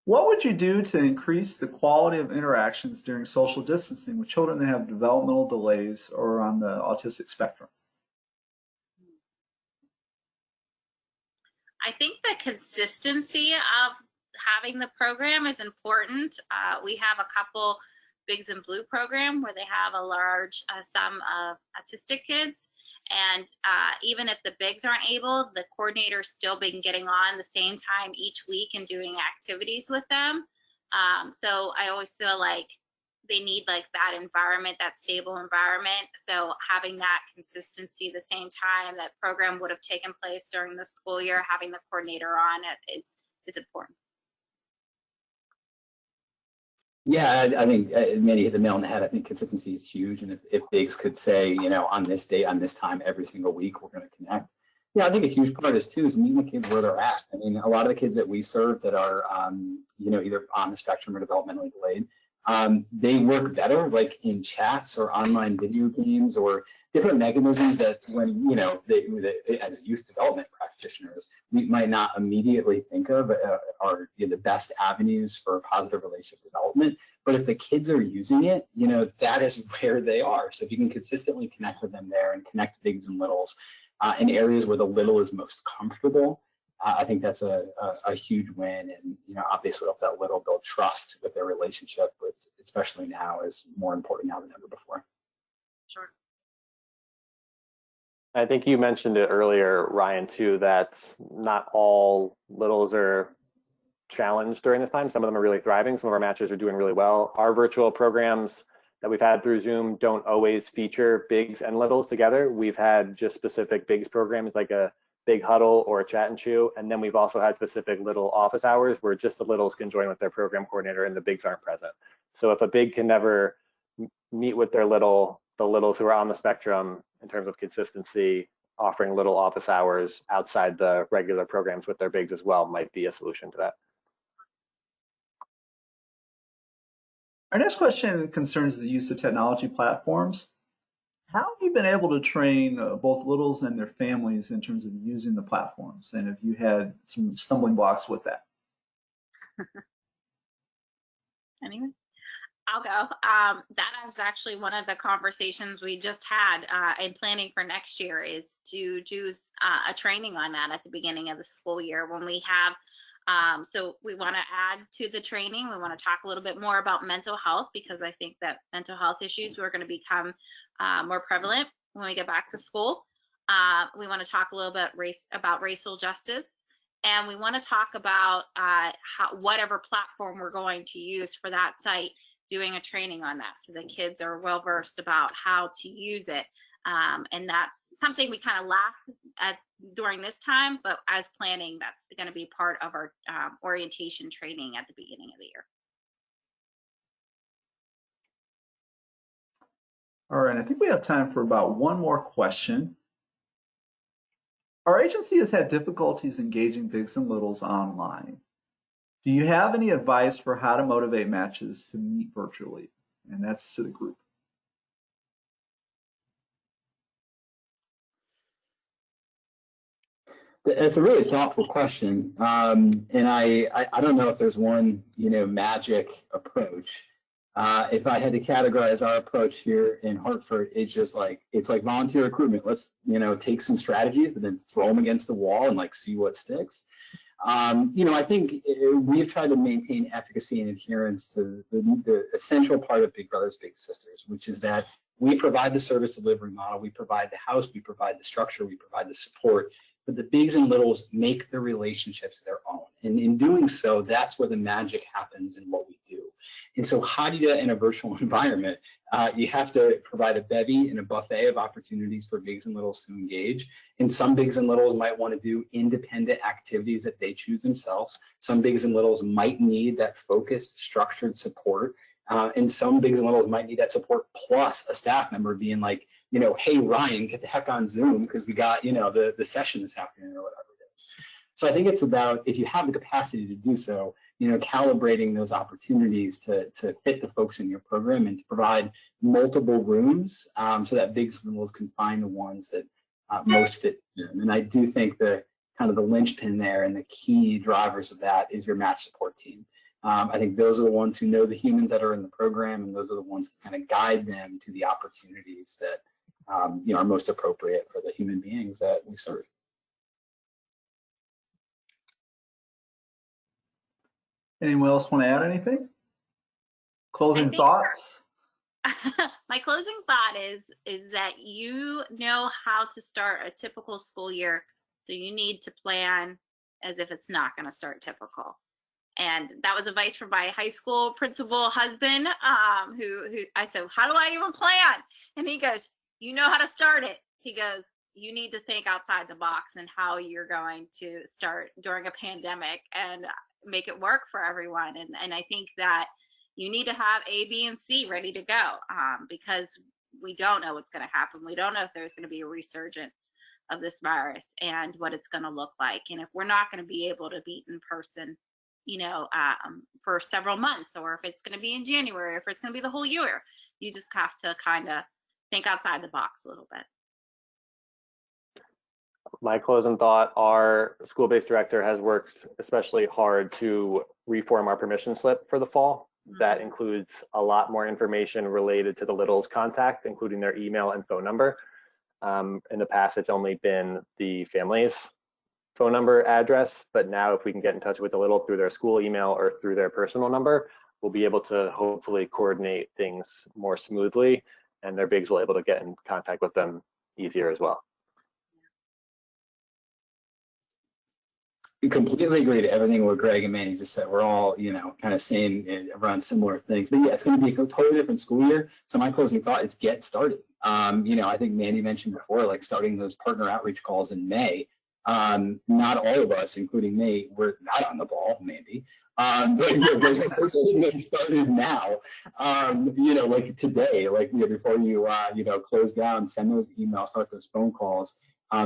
What would you do to increase the quality of interactions during social distancing with children that have developmental delays or on the autistic spectrum? I think the consistency of having the program is important. We have a couple Bigs in Blue program where they have a large sum of autistic kids. And even if the bigs aren't able, the coordinator's still been getting on the same time each week and doing activities with them. So I always feel like they need like that environment, that stable environment. So having that consistency the same time that program would have taken place during the school year, having the coordinator on it is important. Yeah, I think Manny hit the nail on the head. I think consistency is huge. And if Biggs could say, on this day, on this time, every single week, we're going to connect. Yeah, I think a huge part of this too is meeting the kids where they're at. I mean, a lot of the kids that we serve that are, either on the spectrum or developmentally delayed, they work better like in chats or online video games or different mechanisms that when, they as youth development practitioners, we might not immediately think of are the best avenues for positive relationship development. But if the kids are using it, that is where they are. So if you can consistently connect with them there and connect bigs and littles in areas where the little is most comfortable, I think that's a huge win. And, obviously help that little build trust with their relationship, with, especially now, is more important now than ever before. Sure. I think you mentioned it earlier, Ryan, too, that not all littles are challenged during this time. Some of them are really thriving. Some of our matches are doing really well. Our virtual programs that we've had through Zoom don't always feature bigs and littles together. We've had just specific bigs programs like a big huddle or a chat and chew. And then we've also had specific little office hours where just the littles can join with their program coordinator and the bigs aren't present. So if a big can never meet with their little, the littles who are on the spectrum in terms of consistency, offering little office hours outside the regular programs with their bigs as well might be a solution to that. Our next question concerns the use of technology platforms. How have you been able to train both littles and their families in terms of using the platforms? And have you had some stumbling blocks with that? Anyway, I'll go. That was actually one of the conversations we just had in planning for next year, is to do a training on that at the beginning of the school year when we have. So we want to add to the training. We want to talk a little bit more about mental health, because I think that mental health issues are going to become more prevalent when we get back to school. We want to talk a little bit about racial justice, and we want to talk about whatever platform we're going to use for that site, doing a training on that so the kids are well versed about how to use it. And that's something we kind of lacked during this time, but as planning, that's going to be part of our orientation training at the beginning of the year. All right, I think we have time for about one more question. Our agency has had difficulties engaging bigs and littles online. Do you have any advice for how to motivate matches to meet virtually? And that's to the group. It's a really thoughtful question, and I don't know if there's one magic approach. If I had to categorize our approach here in Hartford, it's like volunteer recruitment. Let's take some strategies, but then throw them against the wall and see what sticks. I think we've tried to maintain efficacy and adherence to the essential part of Big Brothers Big Sisters, which is that we provide the service delivery model, we provide the house, we provide the structure, we provide the support. But the bigs and littles make the relationships their own. And in doing so, that's where the magic happens in what we do. And so how do you do that in a virtual environment? You have to provide a bevy and a buffet of opportunities for bigs and littles to engage. And some bigs and littles might want to do independent activities that they choose themselves. Some bigs and littles might need that focused, structured support. And some bigs and littles might need that support plus a staff member being like, hey, Ryan, get the heck on Zoom because we got, the session this afternoon or whatever it is. So I think it's about, if you have the capacity to do so, calibrating those opportunities to fit the folks in your program and to provide multiple rooms so that bigs and littles can find the ones that most fit them. And I do think the kind of the linchpin there and the key drivers of that is your match support team. I think those are the ones who know the humans that are in the program, and those are the ones who kind of guide them to the opportunities that are most appropriate for the human beings that we serve. Anyone else want to add anything? Closing thoughts? My closing thought is that you know how to start a typical school year, so you need to plan as if it's not going to start typical. And that was advice from my high school principal husband, who I said, how do I even plan? And he goes, you know how to start it. He goes, you need to think outside the box and how you're going to start during a pandemic and make it work for everyone. And I think that, you need to have A, B, and C ready to go, because we don't know what's going to happen. We don't know if there's going to be a resurgence of this virus and what it's going to look like. And if we're not going to be able to meet in person, for several months, or if it's going to be in January, or if it's going to be the whole year, you just have to kind of think outside the box a little bit. My closing thought, our school-based director has worked especially hard to reform our permission slip for the fall. That includes a lot more information related to the littles' contact, including their email and phone number. In the past, it's only been the family's phone number, address, but now if we can get in touch with the little through their school email or through their personal number, we'll be able to hopefully coordinate things more smoothly, and their bigs will be able to get in contact with them easier as well. Completely agree to everything what Greg and Manny just said. We're all, kind of saying around similar things. But yeah, it's going to be a totally different school year. So my closing thought is get started. I think Manny mentioned before, like starting those partner outreach calls in May. Not all of us, including me, we're not on the ball, Mandy. But they started now. Like today, before you close down, send those emails, start those phone calls.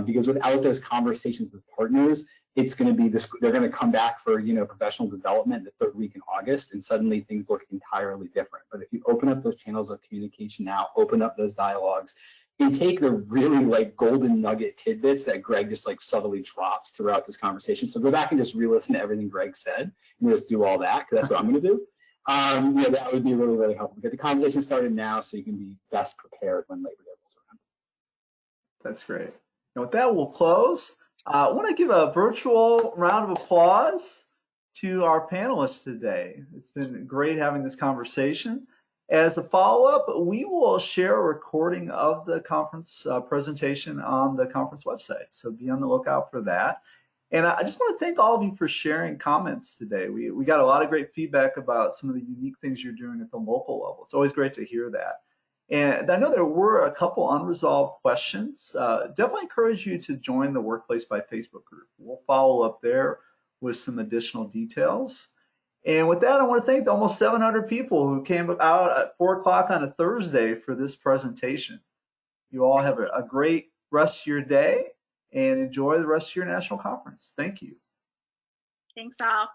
Because without those conversations with partners, it's going to be this. They're going to come back for professional development the third week in August, and suddenly things look entirely different. But if you open up those channels of communication now, open up those dialogues, and take the really golden nugget tidbits that Greg just subtly drops throughout this conversation. So go back and just re-listen to everything Greg said, and just do all that, because that's what I'm going to do. That would be really, really helpful. Get the conversation started now, so you can be best prepared when Labor Day rolls around. That's great. And with that, we'll close. I want to give a virtual round of applause to our panelists today. It's been great having this conversation. As a follow-up, we will share a recording of the conference presentation on the conference website, so be on the lookout for that. And I just want to thank all of you for sharing comments today. We got a lot of great feedback about some of the unique things you're doing at the local level. It's always great to hear that. And I know there were a couple unresolved questions. Definitely encourage you to join the Workplace by Facebook group. We'll follow up there with some additional details. And with that, I want to thank the almost 700 people who came out at 4 o'clock on a Thursday for this presentation. You all have a great rest of your day and enjoy the rest of your national conference. Thank you. Thanks all.